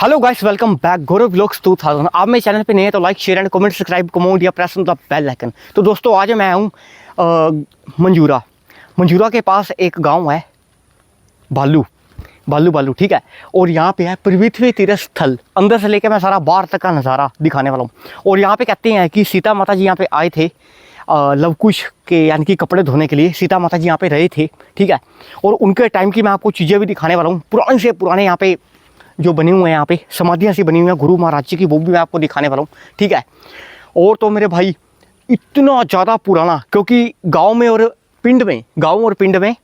Hello guys, welcome back गौरव vlogs 2000। आप मेरे channel पे नए हैं तो like share and comment subscribe comment या प्रेस द बेल आइकन। तो दोस्तों आज मैं हूँ मंजूरा के पास एक गांव है बालू, ठीक है। और यहाँ पे है पृथ्वी तीर्थ स्थल। अंदर से लेकर मैं सारा बाहर तक का नज़ारा दिखाने वाला हूँ। और यहाँ पे कहते हैं कि सीता माता जी यहाँ पे आए थे लवकुश के यानी कि कपड़े धोने के लिए। सीता माता जी यहाँ पे रहे थे, ठीक है। और उनके टाइम की मैं आपको चीज़ें भी दिखाने वाला हूँ। पुराने से पुराने यहाँ पे जो बने हुए हैं, यहाँ पे समाधियाँ सी बनी हुई हैं गुरु महाराज जी की, वो भी मैं आपको दिखाने वाला हूँ, ठीक है। और तो मेरे भाई इतना ज़्यादा पुराना, क्योंकि गांव और पिंड में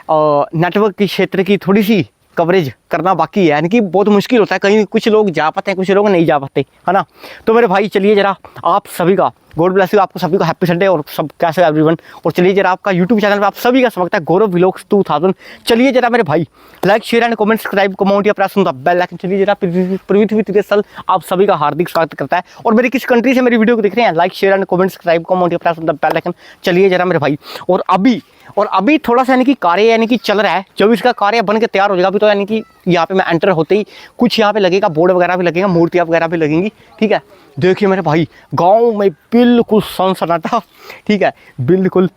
नेटवर्क की क्षेत्र की थोड़ी सी कवरेज करना बाकी है, यानी कि बहुत मुश्किल होता है। कहीं कुछ लोग जा पाते हैं, कुछ लोग नहीं जा पाते, है ना। तो मेरे भाई चलिए जरा आप सभी का गॉड ब्लेस यू, आपको सभी का हैप्पी संडे और सब कैसे एवरीवन। और चलिए जरा आपका यूट्यूब चैनल पे आप सभी का स्वागत है, गौरव व्लॉग्स 2000। चलिए जरा मेरे भाई like share and comment subscribe comment या प्रेस द बेल आइकन। चलिए जरा पृथ्वी तीर्थ स्थल आप सभी का हार्दिक स्वागत करता है। और मेरी किस कंट्री से मेरी वीडियो को देख रहे हैं, like share and comment subscribe comment या प्रेस द बेल आइकन। चलिए जरा मेरे भाई। और अभी थोड़ा सा यानी कि कार्य यानी कि चल रहा है। जब इसका कार्य बन के तैयार हो जाएगा अभी तो यानी कि यहाँ पे मैं एंटर होते ही कुछ यहाँ पे लगेगा, बोर्ड वगैरह भी लगेगा, मूर्तियाँ वगैरह भी लगेंगी, ठीक है। देखिए मेरे भाई गांव में बिल्कुल सन्नाटा, ठीक है, बिल्कुल।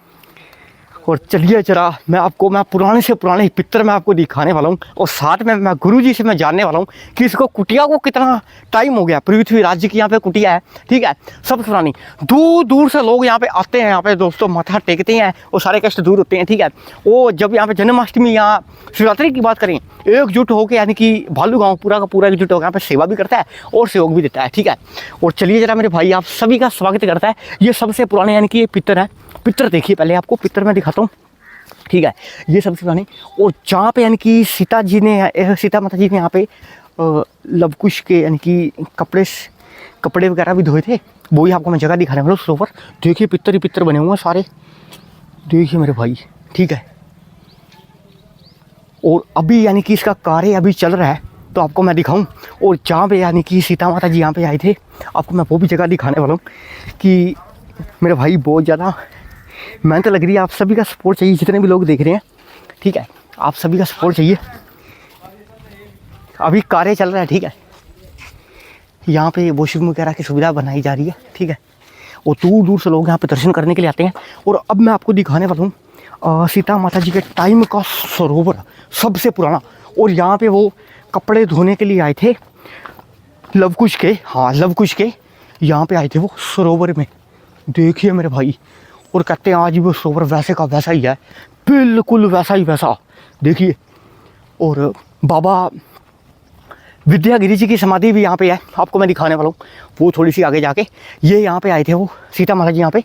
और चलिए जरा मैं पुराने से पुराने पिक्चर में आपको दिखाने वाला हूँ। और साथ में मैं गुरुजी से मैं जानने वाला हूँ कि इसको कुटिया को कितना टाइम हो गया। पृथ्वी राज्य की यहाँ पे कुटिया है, ठीक है, सबसे पुरानी। दूर दूर से लोग यहाँ पे आते हैं, यहाँ पे दोस्तों माथा टेकते हैं और सारे कष्ट दूर होते हैं, ठीक है। वो जब यहाँ पे जन्माष्टमी या शिवरात्रि की बात करें, एकजुट होकर यानी कि भालू गाँव पूरा का पूरा एकजुट होकर यहाँ पे सेवा भी करता है और सहयोग भी देता है, ठीक है। और चलिए जरा मेरे भाई आप सभी का स्वागत करता है। ये सबसे पुराने यानी कि ये पिक्चर है। पिक्चर देखिए पहले, आपको पिक्चर में दिखाता हूँ, ठीक है। ये सबसे पुरानी। और जहाँ पे यानी कि सीता माता जी ने यहाँ पे लवकुश के यानी कि कपड़े वगैरह भी धोए थे, वो ही आपको मैं जगह दिखा रहा हूँ सरोवर। देखिए पिक्चर ही पिक्चर बने हुए हैं सारे, देखिए मेरे भाई, ठीक है। और अभी यानी कि इसका कार्य अभी चल रहा है, तो आपको मैं दिखाऊं। और जहाँ पे यानी कि सीता माता जी यहाँ पे आए थे, आपको मैं वो भी जगह दिखाने वाला हूँ कि मेरे भाई बहुत ज़्यादा मेहनत लग रही है। आप सभी का सपोर्ट चाहिए, जितने भी लोग देख रहे हैं, ठीक है, आप सभी का सपोर्ट चाहिए। अभी कार्य चल रहा है, ठीक है। यहाँ पे वॉशरूम वगैरह की सुविधा बनाई जा रही है, ठीक है। और दूर दूर से लोग यहाँ पे दर्शन करने के लिए आते हैं। और अब मैं आपको दिखाने वाला हूँ सीता माता जी के टाइम का सरोवर, सबसे पुराना। और यहाँ पे वो कपड़े धोने के लिए आए थे लवकुश के यहाँ पे आए थे वो सरोवर में, देखिए मेरे भाई। और कहते हैं आज भी वो सरोवर वैसे का वैसा ही है, बिल्कुल वैसा ही वैसा, देखिए। और बाबा विद्यागिरी जी की समाधि भी यहाँ पे है, आपको मैं दिखाने वाला हूँ वो थोड़ी सी आगे जाके। ये यहाँ पे आए थे वो सीता माता जी यहाँ पे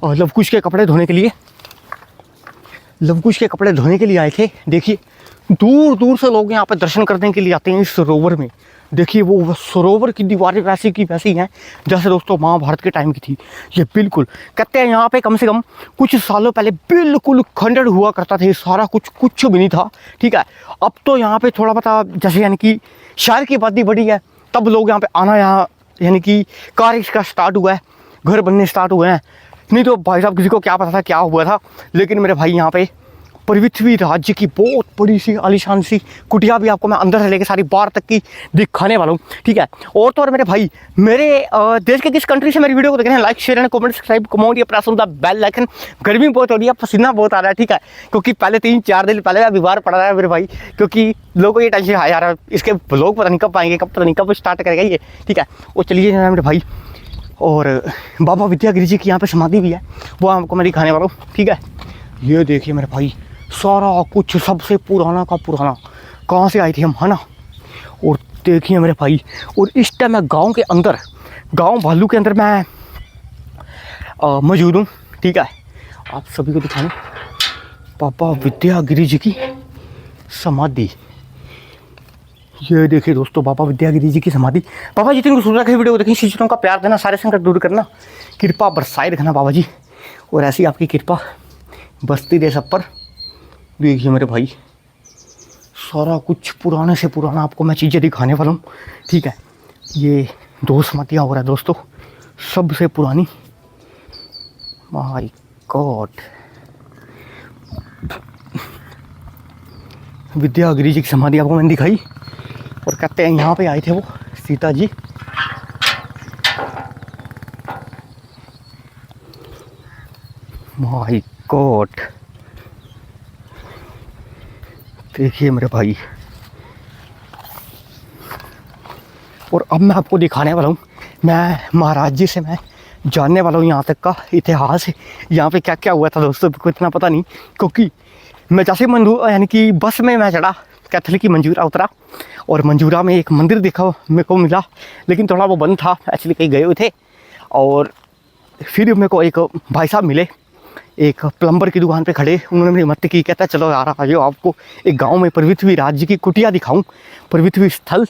और लवकुश के कपड़े धोने के लिए आए थे। देखिए दूर दूर से लोग यहाँ पे दर्शन करने के लिए आते हैं इस सरोवर में। देखिए वो सरोवर की दीवारें वैसी की वैसी हैं जैसे दोस्तों महाभारत के टाइम की थी। ये बिल्कुल कहते हैं यहाँ पे कम से कम कुछ सालों पहले बिल्कुल खंडर हुआ करता था, सारा कुछ भी नहीं था, ठीक है। अब तो यहाँ पे थोड़ा पता जैसे यानी कि शहर की आबादी बढ़ी है, तब लोग यहाँ पे आना यहाँ यानी कि कार्य इसका स्टार्ट हुआ है, घर बनने स्टार्ट हुए हैं। नहीं तो भाई साहब किसी को क्या पता था क्या हुआ था। लेकिन मेरे भाई यहाँ पे पृथ्वी राज्य की बहुत बड़ी सी आलीशान सी कुटिया भी आपको मैं अंदर से लेकर सारी बाहर तक की दिखाने वाला हूँ, ठीक है। और तो और मेरे भाई मेरे देश के किस कंट्री से मेरी वीडियो को देख रहे हैं, like share and comment subscribe comment या प्रेस द बेल आइकन। गर्मी बहुत हो रही है, पसीना बहुत आ रहा है, ठीक है, क्योंकि पहले 3-4 दिन पहले बीमार पड़ रहा है मेरे भाई, क्योंकि लोगों को ये टेंशन है यार इसके लोग पता नहीं कब आएंगे, पता नहीं कब स्टार्ट करेगा ये, ठीक है। और चलिए मेरे भाई, और बाबा विद्यागिरी जी की यहाँ पे समाधि भी है, वो आपको मैं दिखाने वाला हूँ, ठीक है। ये देखिए मेरे भाई सारा कुछ सबसे पुराना का पुराना, कहाँ से आए थे हम, है ना। और देखिए मेरे भाई, और इस टाइम मैं गांव भालू के अंदर मैं मौजूद हूँ, ठीक है। आप सभी को दिखाने बाबा विद्यागिरी जी की समाधि। ये देखिए दोस्तों बाबा विद्यागिरी जी की समाधि। बाबा जी जितनी सुन रखे वीडियो को देखिए, शिष्यों का प्यार देना, सारे संकट दूर करना, कृपा बरसाए रखना बाबा जी, और ऐसी आपकी कृपा बस्ती दे सब पर। देखिए मेरे भाई सारा कुछ पुराने से पुराना आपको मैं चीज़ें दिखाने वाला हूँ, ठीक है। ये 2 समाधियाँ हो रहा है दोस्तों, सबसे पुरानी, माय गॉड, विद्यागिरी जी की समाधि आपको मैंने दिखाई। और कहते हैं यहाँ पे आए थे वो सीता जी। माय गॉड, देखिए मेरे भाई। और अब मैं आपको दिखाने वाला हूँ, मैं महाराज जी से मैं जानने वाला हूँ यहाँ तक का इतिहास, यहाँ पे क्या क्या हुआ था दोस्तों को इतना पता नहीं, क्योंकि मैं जैसे यानी कि बस में मैं चढ़ा कैथल की मंजूरा उतरा और मंजूरा में एक मंदिर देखा मेरे को मिला, लेकिन थोड़ा वो बंद था एक्चुअली, कहीं गए हुए थे। और फिर मेरे को एक भाई साहब मिले, एक प्लम्बर की दुकान पे खड़े, उन्होंने मेरी मदद की, कहता चलो यार आ जाओ आपको एक गांव में पृथ्वी राज की कुटिया दिखाऊं, पृथ्वी स्थल।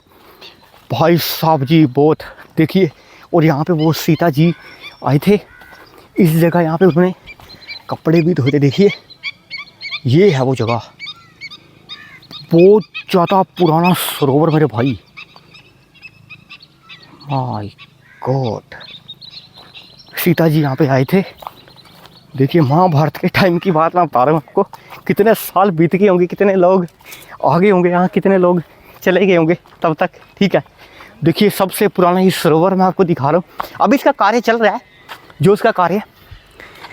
भाई साहब जी बहुत देखिए, और यहाँ पे वो सीता जी आए थे इस जगह, यहाँ पे उन्होंने कपड़े भी धोते। देखिए ये है वो जगह, बहुत ज़्यादा पुराना सरोवर मेरे भाई। माय गॉड, सीता जी यहाँ पे आए थे। देखिए महाभारत के टाइम की बात मैं बता रहा हूँ आपको, कितने साल बीत गए होंगे, कितने लोग आगे होंगे यहाँ, कितने लोग चले गए होंगे तब तक। ठीक है, देखिए सबसे पुराना ये सरोवर मैं आपको दिखा रहा हूँ। अभी इसका कार्य चल रहा है, जो इसका कार्य,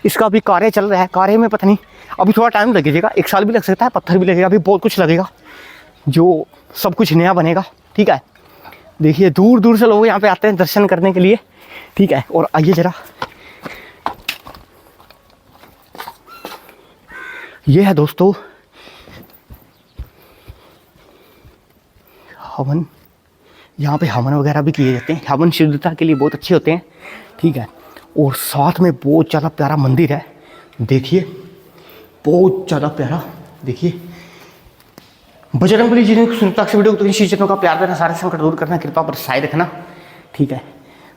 इसका अभी कार्य चल रहा है। कार्य में पता नहीं अभी थोड़ा टाइम लगेगा, 1 साल भी लग सकता है, पत्थर भी लगेगा, अभी बहुत कुछ लगेगा, जो सब कुछ नया बनेगा। ठीक है, देखिए दूर दूर से लोग यहाँ पे आते हैं दर्शन करने के लिए। ठीक है, और आइए जरा, ये है दोस्तों हवन, यहाँ पे हवन वगैरह भी किए जाते हैं, हवन शुद्धता के लिए बहुत अच्छे होते हैं। ठीक है, और साथ में बहुत ज़्यादा प्यारा मंदिर है, देखिए बहुत ज़्यादा प्यारा। देखिए बजरंगबली जी ने सुनता से वीडियो तो चैनल का प्यार देना, सारे संकट दूर करना, कृपा बरसाए रखना। ठीक है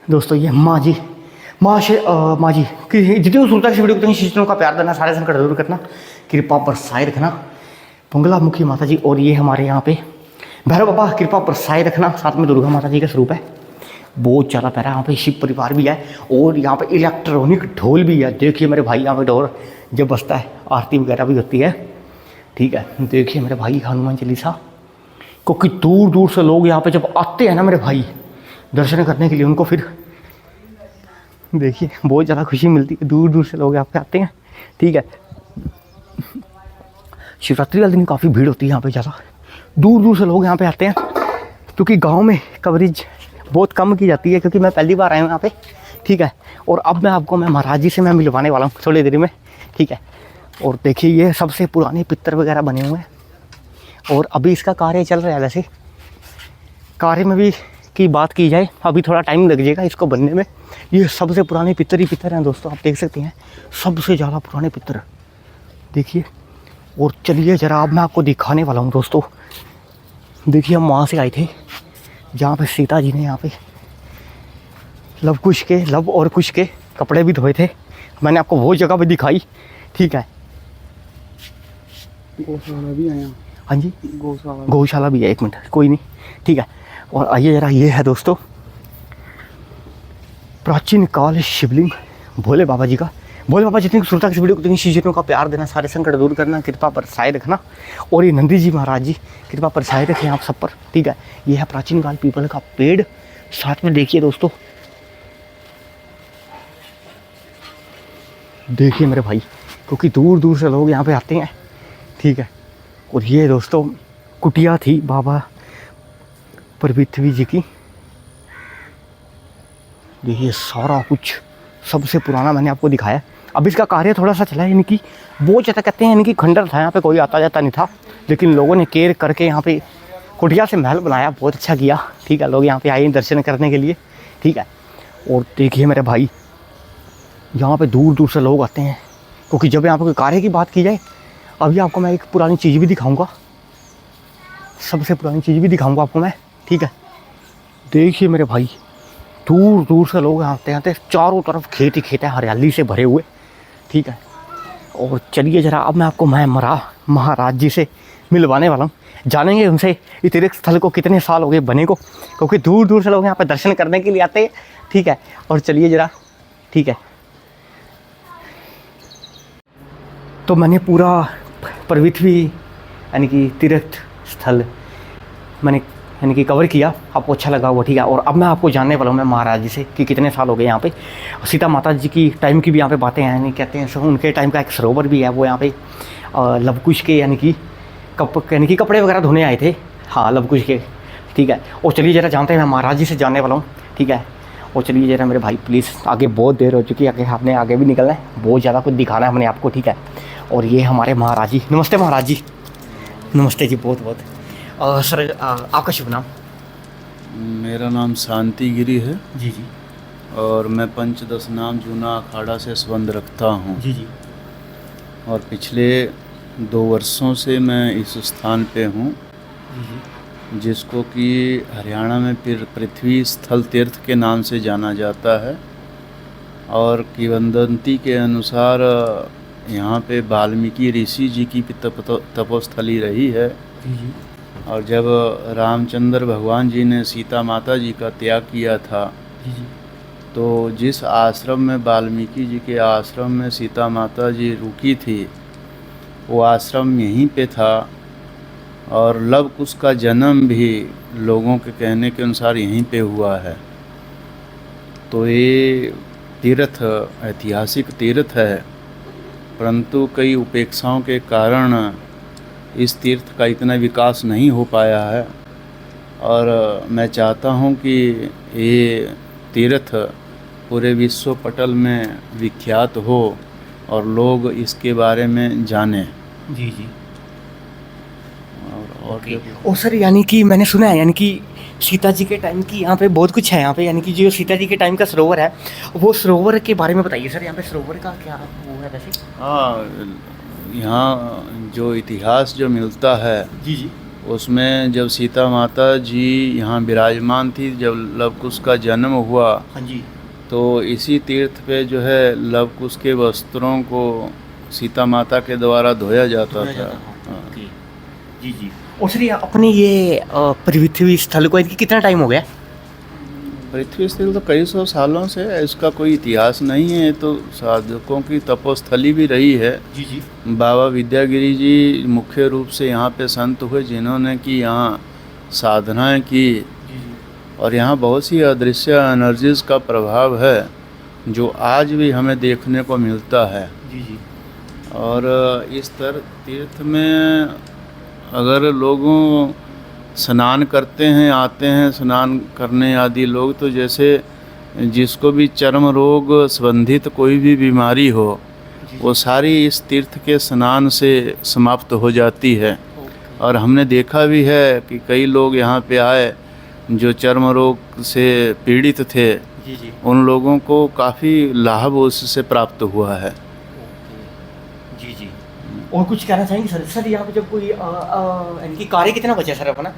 दोस्तों, ये माँ जी, माँ जी जितने सुनता से वीडियो तो चैनल का प्यार देना, सारे संकट दूर करना, कृपा बरसाए रखना, मंगला मुखी माता जी। और ये हमारे यहाँ पे भैरव बाबा, कृपा बरसाए रखना, साथ में दुर्गा माता जी का स्वरूप है, बहुत ज़्यादा प्यारा। यहाँ पे शिव परिवार भी है, और यहाँ पे इलेक्ट्रॉनिक ढोल भी है। देखिए मेरे भाई, यहाँ पे ढोल जब बजता है आरती वगैरह भी होती है। ठीक है, देखिए मेरे भाई हनुमान चालीसा, क्योंकि दूर दूर से लोग यहाँ पे जब आते हैं ना मेरे भाई दर्शन करने के लिए, उनको फिर देखिए बहुत ज़्यादा खुशी मिलती है, दूर दूर से लोग यहाँ पे आते हैं। ठीक है, शिवरात्रि वाले दिन काफ़ी भीड़ होती है यहाँ पे, ज़्यादा दूर दूर से लोग यहाँ पे आते हैं, क्योंकि गांव में कवरेज बहुत कम की जाती है, क्योंकि मैं पहली बार आया हूँ यहाँ पे। ठीक है, और अब मैं आपको महाराज जी से मैं मिलवाने वाला हूँ थोड़ी देर में। ठीक है, और देखिए ये सबसे पुराने पित्तर वगैरह बने हुए हैं, और अभी इसका कार्य चल रहा है। वैसे कार्य में भी की बात की जाए, अभी थोड़ा टाइम लग जाएगा इसको बनने में। ये सबसे पुराने पित्तर ही पित्तर हैं दोस्तों, आप देख सकते हैं, सबसे ज़्यादा पुराने पित्तर देखिए। और चलिए जरा अब मैं आपको दिखाने वाला हूँ दोस्तों। देखिए हम वहाँ से आए थे जहाँ पे सीता जी ने यहाँ पे लव और कुश के कपड़े भी धोए थे, मैंने आपको वो जगह भी दिखाई। ठीक है, गौशाला भी है यहाँ। हाँ जी, गौशाला भी है, 1 मिनट कोई नहीं। ठीक है, और आइए जरा, ये है दोस्तों प्राचीन काल शिवलिंग भोले बाबा जी का। भोले बाबा जितनी सुनता किसी वीडियो को उतनी चीज़ों का प्यार देना, सारे संकट दूर करना, कृपा बरसाए रखना। और ये नंदी जी महाराज जी, कृपा बरसाए रखें आप सब पर। ठीक है, ये है प्राचीन काल पीपल का पेड़। साथ में देखिए दोस्तों, देखिए मेरे भाई, क्योंकि दूर दूर से लोग यहाँ पे आते हैं। ठीक है, और ये दोस्तों कुटिया थी बाबा पृथ्वी जी की। देखिए सारा कुछ सबसे पुराना मैंने आपको दिखाया। अब इसका कार्य थोड़ा सा चला है, यानी कि बहुत ज़्यादा कहते हैं, यानी कि खंडर था, यहाँ पे कोई आता जाता नहीं था, लेकिन लोगों ने केयर करके यहाँ पे कुटिया से महल बनाया, बहुत अच्छा किया। ठीक है, लोग यहाँ पे आए दर्शन करने के लिए। ठीक है, और देखिए मेरे भाई, यहाँ पे दूर दूर से लोग आते हैं, क्योंकि जब यहाँ पे कोई कार्य की बात की जाए, अभी आपको मैं एक पुरानी चीज़ भी दिखाऊँगा, सबसे पुरानी चीज़ भी दिखाऊँगा आपको मैं। ठीक है, देखिए मेरे भाई, दूर दूर से लोग आते हैं, चारों तरफ खेत ही खेत है, हरियाली से भरे हुए। ठीक है, और चलिए जरा अब मैं आपको महाराज जी से मिलवाने वाला हूँ, जानेंगे उनसे इस तीर्थ स्थल को कितने साल हो गए बने को, क्योंकि दूर दूर से लोग यहाँ पर दर्शन करने के लिए आते हैं। ठीक है, और चलिए जरा। ठीक है, तो मैंने पूरा पृथ्वी यानी कि तीर्थ स्थल मैंने यानी कि कवर किया, आपको अच्छा लगा वो, ठीक है। और अब मैं आपको जानने वाला हूँ मैं महाराज जी से कि कितने साल हो गए यहाँ पे। सीता माता जी की टाइम की भी यहाँ पे बातें हैं, यानी कहते हैं सो उनके टाइम का एक सरोवर भी है वो यहाँ पे लवकुश के यानी कि कपड़े वगैरह धोने आए थे, हाँ लवकुश के, ठीक है। और चलिए ज़रा जानते हैं, मैं महाराज जी से जानने वाला हूँ, ठीक है। और चलिए ज़रा मेरे भाई प्लीज़, आगे बहुत देर हो चुकी है, आगे आपने आगे भी निकलना है, बहुत ज़्यादा कुछ दिखाना है हमने आपको, ठीक है। और ये हमारे महाराज जी, नमस्ते महाराज जी। नमस्ते जी, बहुत बहुत। सर आपका शुभ नाम? मेरा नाम शांति गिरी है जी जी और मैं पंचदश नाम जूना अखाड़ा से संबंध रखता हूँ। जी जी और पिछले 2 वर्षों से मैं इस स्थान पे हूँ, जी जिसको कि हरियाणा में फिर पृथ्वी स्थल तीर्थ के नाम से जाना जाता है। और किंवदंती के अनुसार यहाँ पे वाल्मीकि ऋषि जी की भी तपोस्थली रही है। जी और जब रामचंद्र भगवान जी ने सीता माता जी का त्याग किया था, जी जी तो जिस आश्रम में वाल्मीकि जी के आश्रम में सीता माता जी रुकी थी, वो आश्रम यहीं पे था। और लव कुश का जन्म भी लोगों के कहने के अनुसार यहीं पे हुआ है। तो ये तीर्थ ऐतिहासिक तीर्थ है, परंतु कई उपेक्षाओं के कारण इस तीर्थ का इतना विकास नहीं हो पाया है। और मैं चाहता हूँ कि ये तीर्थ पूरे विश्व पटल में विख्यात हो और लोग इसके बारे में जानें। जी जी। और और सर यानी कि मैंने सुना है, यानी कि सीता जी के टाइम की यहाँ पे बहुत कुछ है यहाँ पे, यानी कि जो सीता जी के टाइम का सरोवर है, वो सरोवर के बारे में बताइए सर। यहाँ पे सरोवर का क्या वो है वैसे? हाँ, यहाँ जो इतिहास जो मिलता है, जी जी उसमें जब सीता माता जी यहाँ विराजमान थी, जब लव कुश का जन्म हुआ, हाँ जी, तो इसी तीर्थ पे जो है लव कुश के वस्त्रों को सीता माता के द्वारा धोया जाता था। हाँ। जी जी। और सर ये अपने ये पृथ्वी स्थल को इनकी कितना टाइम हो गया? पृथ्वी स्थल तो कई 100 सालों से है, इसका कोई इतिहास नहीं है। तो साधकों की तपोस्थली भी रही है। जी जी बाबा विद्यागिरी जी मुख्य रूप से यहाँ पे संत हुए, जिन्होंने कि यहाँ साधनाएं की। जी जी और यहाँ बहुत सी अदृश्य एनर्जीज का प्रभाव है, जो आज भी हमें देखने को मिलता है। जी जी। और इस तीर्थ में अगर लोगों स्नान करते हैं, आते हैं स्नान करने आदि लोग, तो जैसे जिसको भी चर्म रोग संबंधित कोई भी बीमारी हो, वो सारी इस तीर्थ के स्नान से समाप्त हो जाती है। और हमने देखा भी है कि कई लोग यहाँ पे आए जो चर्म रोग से पीड़ित थे, जी जी उन लोगों को काफ़ी लाभ उससे प्राप्त हुआ है। जी जी। और कुछ कहना चाहेंगे सर? सर यहाँ पे जब कोई इनकी कार्य कितना बचा सर अपना?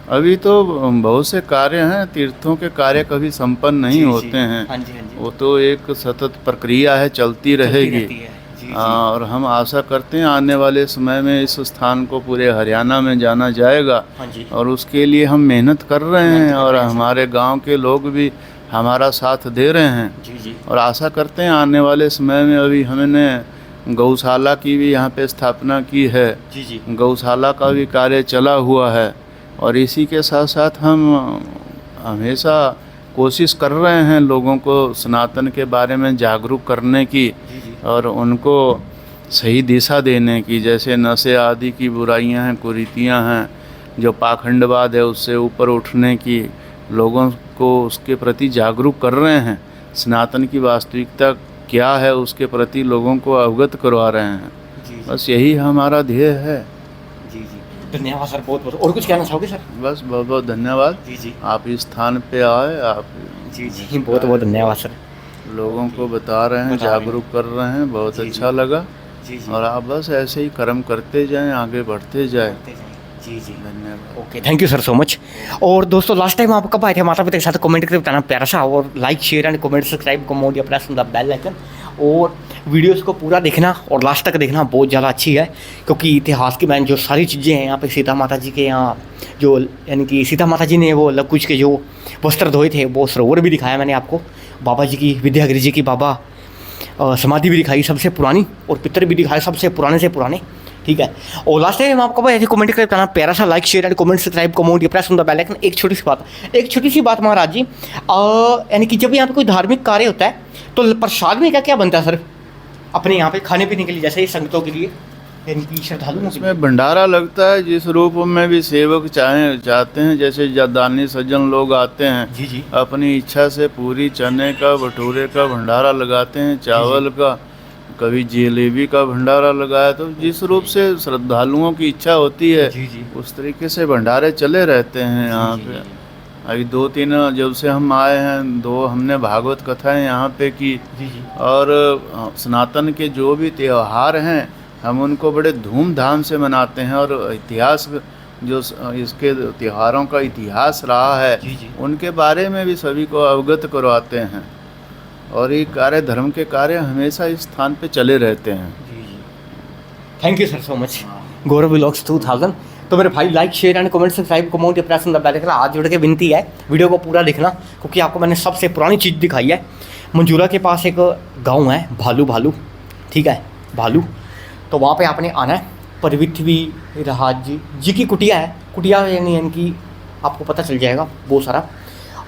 अभी तो बहुत से कार्य हैं, तीर्थों के कार्य कभी संपन्न नहीं होते हैं। हाँ जी हाँ जी। वो तो एक सतत प्रक्रिया है, चलती रहेगी। और हम आशा करते हैं आने वाले समय में इस स्थान को पूरे हरियाणा में जाना जाएगा। हाँ जी। और उसके लिए हम मेहनत कर रहे हैं, और हमारे गांव के लोग भी हमारा साथ दे रहे हैं। जी जी। और आशा करते हैं आने वाले समय में, अभी हमने गौशाला की भी यहाँ पे स्थापना की है। जी जी। गौशाला का भी कार्य चला हुआ है। और इसी के साथ साथ हम हमेशा कोशिश कर रहे हैं लोगों को सनातन के बारे में जागरूक करने की, और उनको सही दिशा देने की। जैसे नशे आदि की बुराइयां हैं, कुरीतियां हैं, जो पाखंडवाद है, उससे ऊपर उठने की, लोगों को उसके प्रति जागरूक कर रहे हैं। सनातन की वास्तविकता क्या है उसके प्रति लोगों को अवगत करवा रहे हैं। जी। बस यही हमारा ध्येय है। जी जी। धन्यवाद सर, बहुत बहुत। और कुछ कहना चाहोगे सर? बस बहुत बहुत धन्यवाद। जी जी। आप इस स्थान पे आए, आप जी जी, बहुत बहुत धन्यवाद सर। लोगों को बता रहे हैं, जागरूक कर रहे हैं, बहुत अच्छा लगा। जी जी। और आप बस ऐसे ही कर्म करते जाएं, आगे बढ़ते जाएं। जी जी, धन्यवाद। Okay, thank you sir so much. और दोस्तों लास्ट टाइम आप कब आए थे माता पिता के साथ? कमेंट करके बताना प्यारा सा, और like share and comment subscribe कमोडिया प्रेस द बेल आइकन। और वीडियोस को पूरा देखना और लास्ट तक देखना, बहुत ज़्यादा अच्छी है, क्योंकि इतिहास की मैंने जो सारी चीज़ें हैं यहाँ पे सीता माता जी के यहाँ, जो यानी कि सीता माता जी ने वो लव कुश के जो वस्त्र धोए थे, वो सरोवर भी दिखाया मैंने आपको, बाबा जी की, विद्यागिरी जी की बाबा समाधि भी दिखाई सबसे पुरानी, और पितर भी दिखाए सबसे पुराने से पुराने। ठीक है। और लास्ट टाइम आपको भाई ऐसे कमेंट करके बताना, प्यारा सा like share and comment subscribe comment या press on the bell icon. एक छोटी सी बात महाराज जी, यानी कि जब यहाँ पे कोई धार्मिक कार्य होता है तो प्रसाद में क्या क्या बनता है सर अपने यहाँ पे खाने पीने के लिए, जैसे संगतों के लिए यानी कि श्रद्धालुओं के लिए? इसमें भंडारा लगता है, जिस रूप में भी सेवक चाहते हैं, जैसे दानी सज्जन लोग आते हैं जी जी अपनी इच्छा से पूरी चने का भटूरे का भंडारा लगाते हैं, चावल का, कभी जलेबी का भंडारा लगाया, तो जिस रूप से श्रद्धालुओं की इच्छा होती है जी जी उस तरीके से भंडारे चले रहते हैं यहाँ जी, पे। जी, अभी 2-3 जब से हम आए हैं 2 हमने भागवत कथाएं यहाँ पे की, जी जी और सनातन के जो भी त्यौहार हैं हम उनको बड़े धूमधाम से मनाते हैं, और इतिहास जो इसके त्योहारों का इतिहास रहा है जी जी उनके बारे में भी सभी को अवगत करवाते हैं, और ये कार्य धर्म के कार्य हमेशा इस स्थान पे चले रहते हैं। जी जी। Thank you sir so much. Gaurav vlogs 2000। तो मेरे भाई like share and comment subscribe comment या press on the bell icon. हाथ जोड़ के विनती है वीडियो को पूरा देखना, क्योंकि आपको मैंने सबसे पुरानी चीज़ दिखाई है। मंजूरा के पास एक गांव है भालू, ठीक है, भालू, तो वहाँ पे आपने आना है। पृथ्वी राज जी की कुटिया है, कुटिया यानी कि आपको पता चल जाएगा बहुत सारा।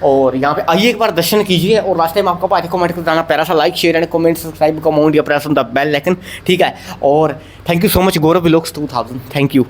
और यहाँ पे आइए एक बार दर्शन कीजिए, और लास्ट टाइम आपको पार्टी कमेंट कर बताना, प्यारा सा like share and comment subscribe comment या press on the bell icon, ठीक है। और thank you so much Gaurav vlogs 2000। Thank you.